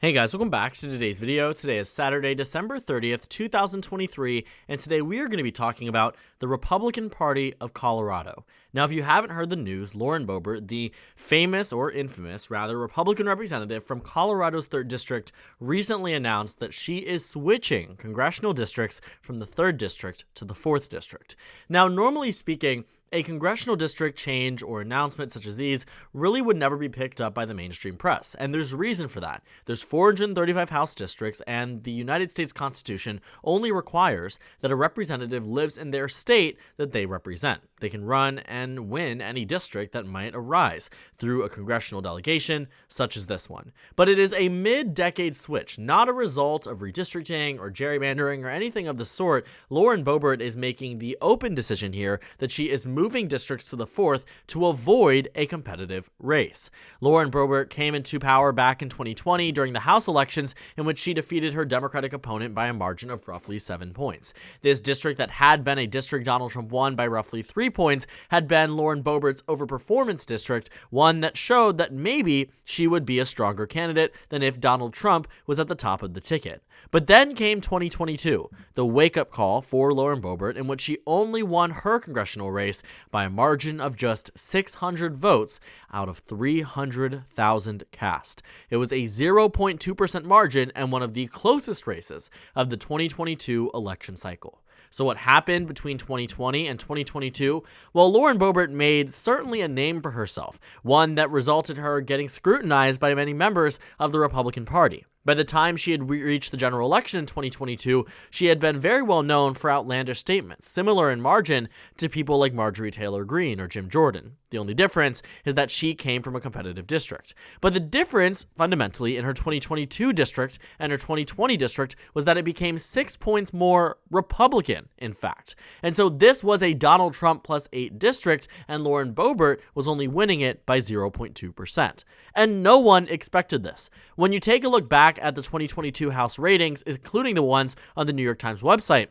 Hey guys, welcome back to today's video. Today is Saturday, December 30th, 2023, and today we are going to be talking about the Republican Party of Colorado. Now, if you haven't heard the news, Lauren Boebert, the famous or infamous, rather, Republican representative from Colorado's 3rd District, recently announced that she is switching congressional districts from the 3rd District to the 4th District. Now, normally speaking, a congressional district change or announcement such as these really would never be picked up by the mainstream press, and there's a reason for that. There's 435 House districts, and the United States Constitution only requires that a representative lives in their state that they represent. They can run and win any district that might arise through a congressional delegation, such as this one. But it is a mid-decade switch, not a result of redistricting or gerrymandering or anything of the sort. Lauren Boebert is making the open decision here that she is moving districts to the 4th to avoid a competitive race. Lauren Boebert came into power back in 2020 during the House elections, in which she defeated her Democratic opponent by a margin of roughly 7 points. This district that had been a district Donald Trump won by roughly 3 points had been Lauren Boebert's overperformance district, one that showed that maybe she would be a stronger candidate than if Donald Trump was at the top of the ticket. But then came 2022, the wake-up call for Lauren Boebert, in which she only won her congressional race by a margin of just 600 votes out of 300,000 cast. It was a 0.2% margin and one of the closest races of the 2022 election cycle. So what happened between 2020 and 2022? Well, Lauren Boebert made certainly a name for herself, one that resulted in her getting scrutinized by many members of the Republican Party. By the time she had reached the general election in 2022, she had been very well known for outlandish statements, similar in margin to people like Marjorie Taylor Greene or Jim Jordan. The only difference is that she came from a competitive district. But the difference, fundamentally, in her 2022 district and her 2020 district was that it became 6 points more Republican, in fact. And so this was a Donald Trump plus 8 district, and Lauren Boebert was only winning it by 0.2%. And no one expected this. When you take a look back at the 2022 House ratings, including the ones on the New York Times website,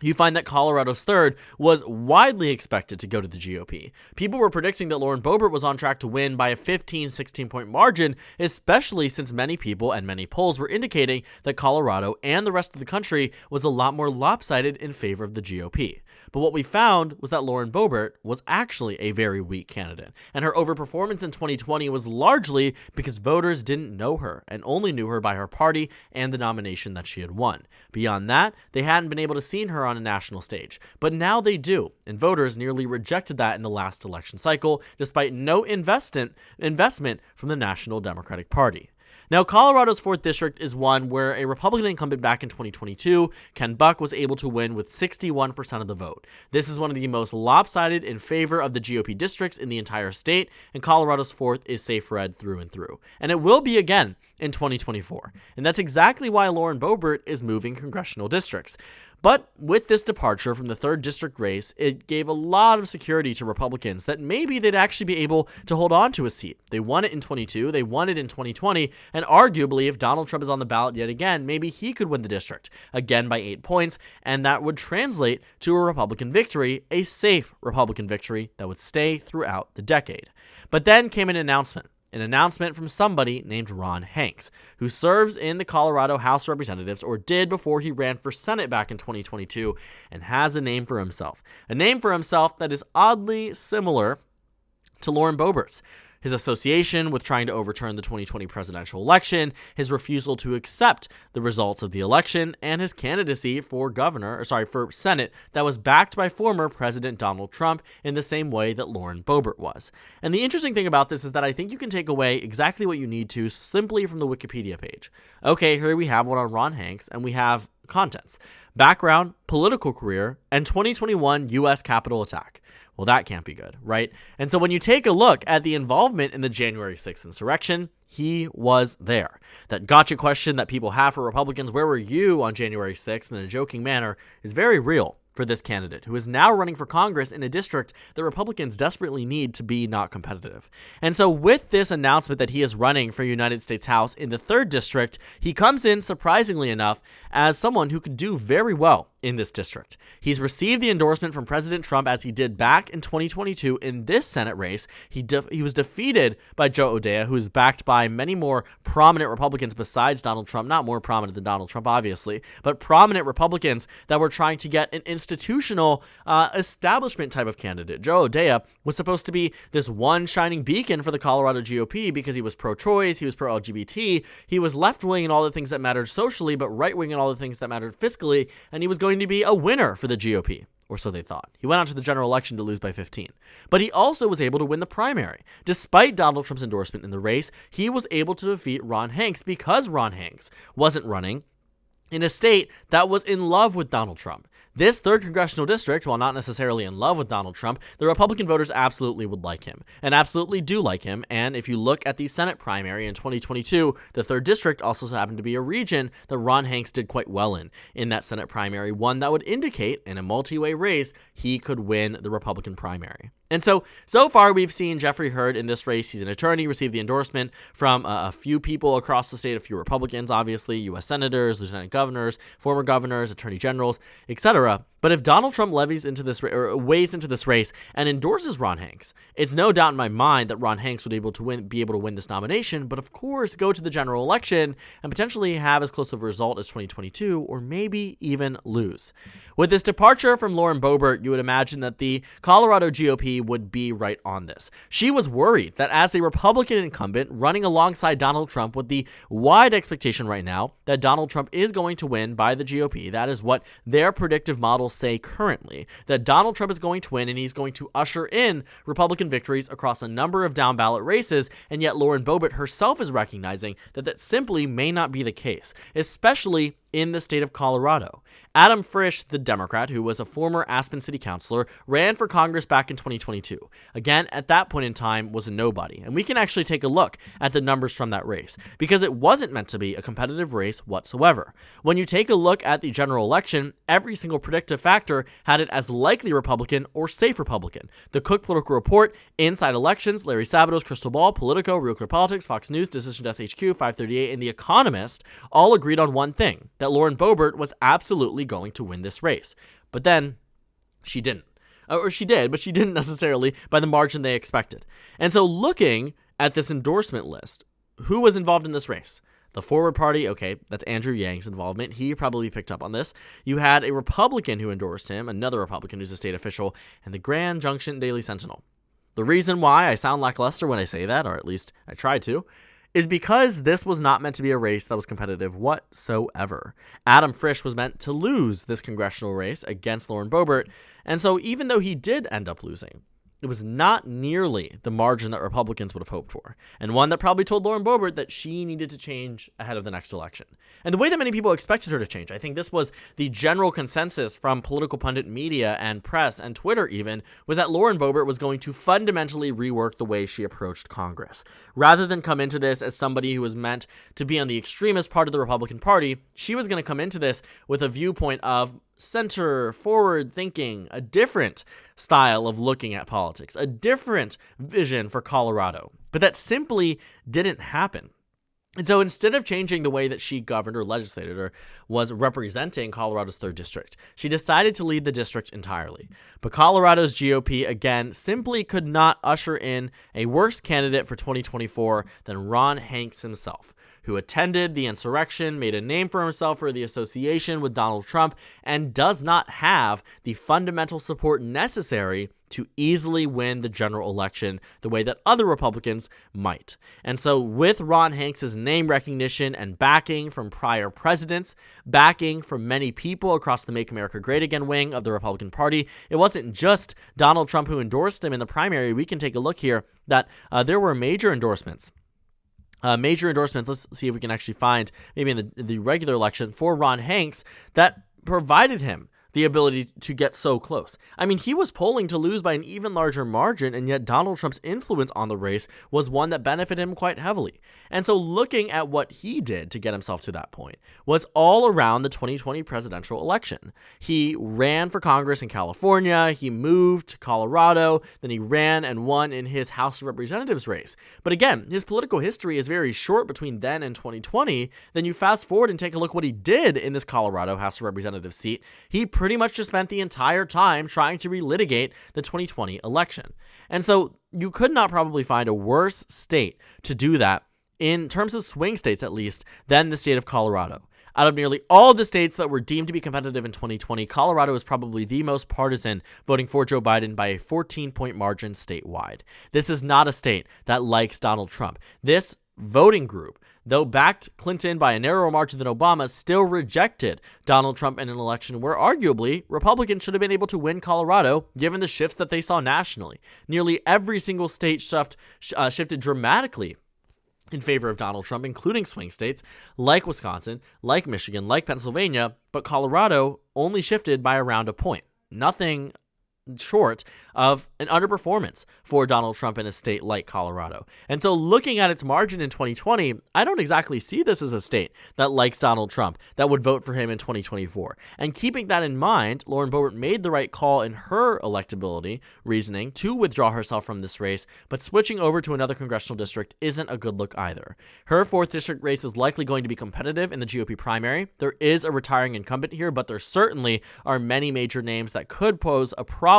you find that Colorado's 3rd was widely expected to go to the GOP. People were predicting that Lauren Boebert was on track to win by a 15-16 point margin, especially since many people and many polls were indicating that Colorado and the rest of the country was a lot more lopsided in favor of the GOP. But what we found was that Lauren Boebert was actually a very weak candidate, and her overperformance in 2020 was largely because voters didn't know her and only knew her by her party and the nomination that she had won. Beyond that, they hadn't been able to see her on a national stage, but now they do, and voters nearly rejected that in the last election cycle, despite no investment from the National Democratic Party. Now, Colorado's 4th District is one where a Republican incumbent back in 2022, Ken Buck, was able to win with 61% of the vote. This is one of the most lopsided in favor of the GOP districts in the entire state, and Colorado's 4th is safe red through and through. And it will be again in 2024. And that's exactly why Lauren Boebert is moving congressional districts. But with this departure from the 3rd District race, it gave a lot of security to Republicans that maybe they'd actually be able to hold on to a seat. They won it in 22, they won it in 2020, and arguably if Donald Trump is on the ballot yet again, maybe he could win the district, again by 8 points, and that would translate to a Republican victory, a safe Republican victory that would stay throughout the decade. But then came an announcement from somebody named Ron Hanks, who serves in the Colorado House of Representatives, or did before he ran for Senate back in 2022, and has a name for himself. A name for himself that is oddly similar to Lauren Boebert's. His association with trying to overturn the 2020 presidential election, his refusal to accept the results of the election, and his candidacy for for Senate that was backed by former President Donald Trump in the same way that Lauren Boebert was. And the interesting thing about this is that I think you can take away exactly what you need to simply from the Wikipedia page. Okay, here we have one on Ron Hanks, and we have contents: background, political career, and 2021 U.S. Capitol attack. Well, that can't be good, right? And so when you take a look at the involvement in the January 6th insurrection, he was there. That gotcha question that people have for Republicans, where were you on January 6th, in a joking manner, is very real. for this candidate, who is now running for Congress in a district that Republicans desperately need to be not competitive. And so with this announcement that he is running for United States House in the 3rd district, he comes in, surprisingly enough, as someone who could do very well in this district. He's received the endorsement from President Trump, as he did back in 2022 in this Senate race. He was defeated by Joe O'Dea, who is backed by many more prominent Republicans besides Donald Trump, not more prominent than Donald Trump, obviously, but prominent Republicans that were trying to get an institutional establishment type of candidate. Joe O'Dea was supposed to be this one shining beacon for the Colorado GOP because he was pro-choice, he was pro-LGBT, he was left-wing in all the things that mattered socially, but right-wing in all the things that mattered fiscally, and he was going to be a winner for the GOP. Or so they thought. He went out to the general election to lose by 15. But he also was able to win the primary. Despite Donald Trump's endorsement in the race, he was able to defeat Ron Hanks because Ron Hanks wasn't running in a state that was in love with Donald Trump. This 3rd congressional district, while not necessarily in love with Donald Trump, the Republican voters absolutely would like him, and absolutely do like him. And if you look at the Senate primary in 2022, the 3rd district also happened to be a region that Ron Hanks did quite well in that Senate primary, one that would indicate in a multi-way race he could win the Republican primary. And so far we've seen Jeffrey Hurd in this race. He's an attorney, received the endorsement from a few people across the state, a few Republicans, obviously, U.S. senators, lieutenant governors, former governors, attorney generals, etc. But if Donald Trump weighs into this race and endorses Ron Hanks, it's no doubt in my mind that Ron Hanks would be able to win this nomination, but of course go to the general election and potentially have as close of a result as 2022, or maybe even lose. With this departure from Lauren Boebert, you would imagine that the Colorado GOP would be right on this. She was worried that as a Republican incumbent running alongside Donald Trump, with the wide expectation right now that Donald Trump is going to win by the GOP, that is what their predictive models say currently, that Donald Trump is going to win and he's going to usher in Republican victories across a number of down ballot races, and yet Lauren Boebert herself is recognizing that that simply may not be the case, especially in the state of Colorado. Adam Frisch, the Democrat, who was a former Aspen city councilor, ran for Congress back in 2022. Again, at that point in time, was a nobody. And we can actually take a look at the numbers from that race, because it wasn't meant to be a competitive race whatsoever. When you take a look at the general election, every single predictive factor had it as likely Republican or safe Republican. The Cook Political Report, Inside Elections, Larry Sabato's Crystal Ball, Politico, Real Clear Politics, Fox News, Decision Desk HQ, 538, and The Economist all agreed on one thing, that Lauren Boebert was absolutely going to win this race. But then she didn't. Or she did, but she didn't necessarily by the margin they expected. And so looking at this endorsement list, who was involved in this race? The Forward Party, okay, that's Andrew Yang's involvement. He probably picked up on this. You had a Republican who endorsed him, another Republican who's a state official, and the Grand Junction Daily Sentinel. The reason why I sound lackluster when I say that, or at least I try to, is because this was not meant to be a race that was competitive whatsoever. Adam Frisch was meant to lose this congressional race against Lauren Boebert, and so even though he did end up losing, it was not nearly the margin that Republicans would have hoped for, and one that probably told Lauren Boebert that she needed to change ahead of the next election. And the way that many people expected her to change, I think this was the general consensus from political pundit media and press and Twitter even, was that Lauren Boebert was going to fundamentally rework the way she approached Congress. Rather than come into this as somebody who was meant to be on the extremist part of the Republican Party, she was going to come into this with a viewpoint of center, forward thinking, a different style of looking at politics, a different vision for Colorado. But that simply didn't happen. And so instead of changing the way that she governed or legislated or was representing Colorado's 3rd district, she decided to lead the district entirely. But Colorado's GOP, again, simply could not usher in a worse candidate for 2024 than Ron Hanks himself, who attended the insurrection, made a name for himself for the association with Donald Trump, and does not have the fundamental support necessary to easily win the general election the way that other Republicans might. And so with Ron Hanks' name recognition and backing from prior presidents, backing from many people across the Make America Great Again wing of the Republican Party, it wasn't just Donald Trump who endorsed him in the primary. We can take a look here that there were major endorsements. Let's see if we can actually find maybe in the regular election for Ron Hanks that provided him the ability to get so close. I mean, he was polling to lose by an even larger margin, and yet Donald Trump's influence on the race was one that benefited him quite heavily. And so looking at what he did to get himself to that point was all around the 2020 presidential election. He ran for Congress in California, he moved to Colorado, then he ran and won in his House of Representatives race. But again, his political history is very short between then and 2020. Then you fast forward and take a look what he did in this Colorado House of Representatives seat. He pretty much just spent the entire time trying to relitigate the 2020 election. And so you could not probably find a worse state to do that, in terms of swing states at least, than the state of Colorado. Out of nearly all the states that were deemed to be competitive in 2020, Colorado is probably the most partisan, voting for Joe Biden by a 14-point margin statewide. This is not a state that likes Donald Trump. This voting group, though backed Clinton by a narrower margin than Obama, still rejected Donald Trump in an election where arguably Republicans should have been able to win Colorado given the shifts that they saw nationally. Nearly every single state shifted dramatically in favor of Donald Trump, including swing states like Wisconsin, like Michigan, like Pennsylvania, but Colorado only shifted by around a point. Nothing short of an underperformance for Donald Trump in a state like Colorado. And so looking at its margin in 2020, I don't exactly see this as a state that likes Donald Trump, that would vote for him in 2024. And keeping that in mind, Lauren Boebert made the right call in her electability reasoning to withdraw herself from this race, but switching over to another congressional district isn't a good look either. Her 4th district race is likely going to be competitive in the GOP primary. There is a retiring incumbent here, but there certainly are many major names that could pose a problem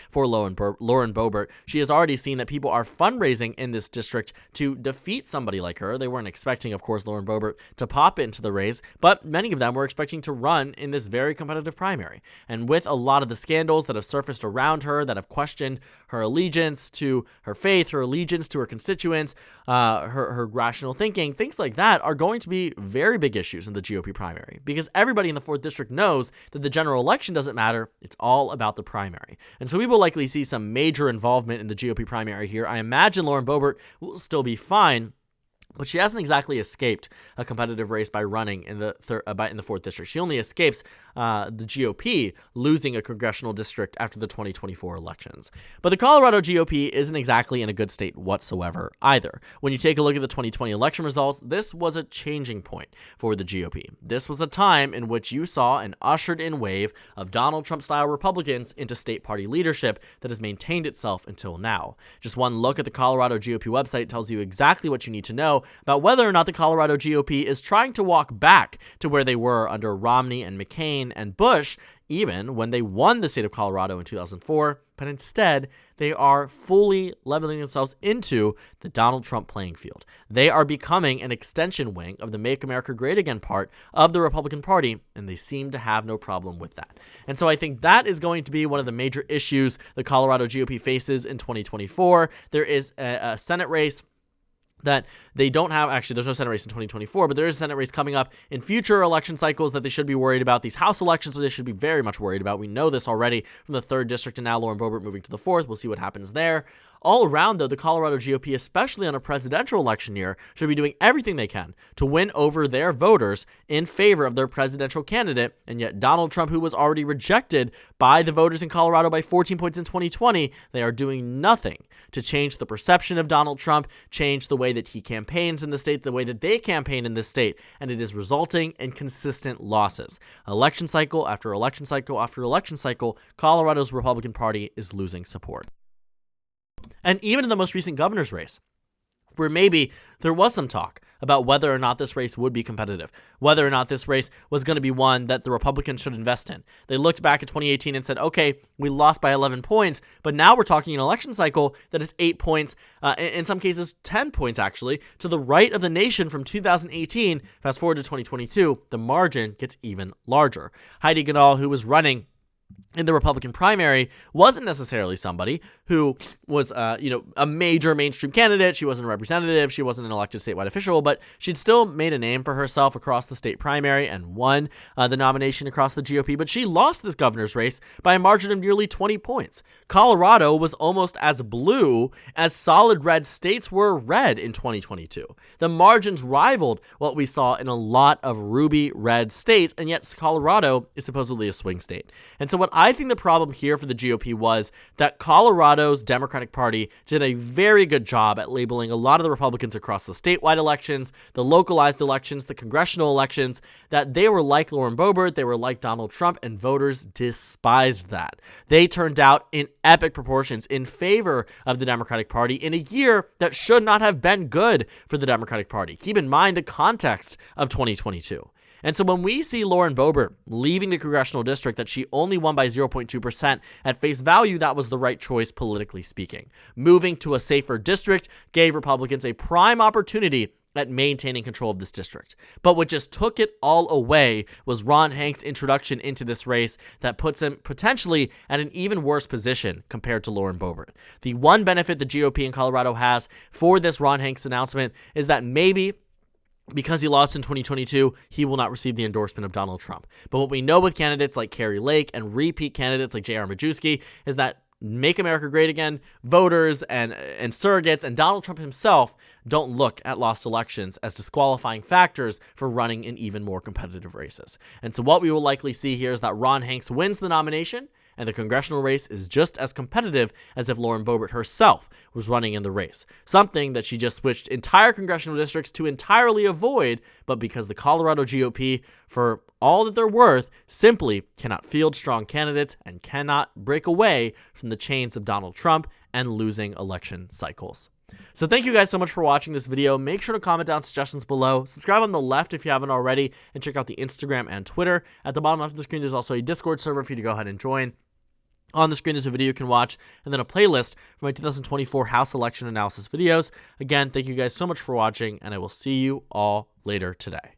for Lauren Boebert. She has already seen that people are fundraising in this district to defeat somebody like her. They weren't expecting, of course, Lauren Boebert to pop into the race, but many of them were expecting to run in this very competitive primary. And with a lot of the scandals that have surfaced around her, that have questioned her allegiance to her faith, her allegiance to her constituents, her rational thinking, things like that are going to be very big issues in the GOP primary, because everybody in the 4th district knows that the general election doesn't matter. It's all about the primary. And so we will likely see some major involvement in the GOP primary here. I imagine Lauren Boebert will still be fine, but she hasn't exactly escaped a competitive race by running in the 4th district. She only escapes the GOP losing a congressional district after the 2024 elections. But the Colorado GOP isn't exactly in a good state whatsoever either. When you take a look at the 2020 election results, this was a changing point for the GOP. This was a time in which you saw an ushered-in wave of Donald Trump-style Republicans into state party leadership that has maintained itself until now. Just one look at the Colorado GOP website tells you exactly what you need to know about whether or not the Colorado GOP is trying to walk back to where they were under Romney and McCain and Bush, even when they won the state of Colorado in 2004, but instead they are fully leveling themselves into the Donald Trump playing field. They are becoming an extension wing of the Make America Great Again part of the Republican Party, and they seem to have no problem with that. And so I think that is going to be one of the major issues the Colorado GOP faces in 2024. There is a Senate race that they don't have. Actually, there's no Senate race in 2024, but there is a Senate race coming up in future election cycles that they should be worried about. These House elections they should be very much worried about. We know this already from the 3rd district, and now Lauren Boebert moving to the 4th. We'll see what happens there. All around, though, the Colorado GOP, especially on a presidential election year, should be doing everything they can to win over their voters in favor of their presidential candidate. And yet Donald Trump, who was already rejected by the voters in Colorado by 14 points in 2020, they are doing nothing to change the perception of Donald Trump, change the way that he campaigns in the state, the way that they campaign in this state, and it is resulting in consistent losses. Election cycle after election cycle after election cycle, Colorado's Republican Party is losing support. And even in the most recent governor's race, where maybe there was some talk about whether or not this race would be competitive, whether or not this race was going to be one that the Republicans should invest in. They looked back at 2018 and said, okay, we lost by 11 points, but now we're talking an election cycle that is 8 points, in some cases 10 points actually, to the right of the nation from 2018. Fast forward to 2022, the margin gets even larger. Heidi Ganahl, who was running in the Republican primary wasn't necessarily somebody who was, a major mainstream candidate. She wasn't a representative. She wasn't an elected statewide official, but she'd still made a name for herself across the state primary and won the nomination across the GOP. But she lost this governor's race by a margin of nearly 20 points. Colorado was almost as blue as solid red states were red in 2022. The margins rivaled what we saw in a lot of ruby red states, and yet Colorado is supposedly a swing state. And so what I think the problem here for the GOP was that Colorado's Democratic Party did a very good job at labeling a lot of the Republicans across the statewide elections, the localized elections, the congressional elections, that they were like Lauren Boebert, they were like Donald Trump, and voters despised that. They turned out in epic proportions in favor of the Democratic Party in a year that should not have been good for the Democratic Party. Keep in mind the context of 2022. And so when we see Lauren Boebert leaving the congressional district that she only won by 0.2%, at face value, that was the right choice politically speaking. Moving to a safer district gave Republicans a prime opportunity at maintaining control of this district. But what just took it all away was Ron Hank's introduction into this race that puts him potentially at an even worse position compared to Lauren Boebert. The one benefit the GOP in Colorado has for this Ron Hanks announcement is that maybe because he lost in 2022, he will not receive the endorsement of Donald Trump. But what we know with candidates like Kari Lake and repeat candidates like J.R. Majewski is that Make America Great Again voters and surrogates and Donald Trump himself don't look at lost elections as disqualifying factors for running in even more competitive races. And so what we will likely see here is that Ron Hanks wins the nomination, and the congressional race is just as competitive as if Lauren Boebert herself was running in the race, something that she just switched entire congressional districts to entirely avoid, but because the Colorado GOP, for all that they're worth, simply cannot field strong candidates and cannot break away from the chains of Donald Trump and losing election cycles. So thank you guys so much for watching this video. Make sure to comment down suggestions below. Subscribe on the left if you haven't already, and check out the Instagram and Twitter. At the bottom left of the screen, there's also a Discord server for you to go ahead and join. On the screen, there's a video you can watch, and then a playlist for my 2024 House election analysis videos. Again, thank you guys so much for watching, and I will see you all later today.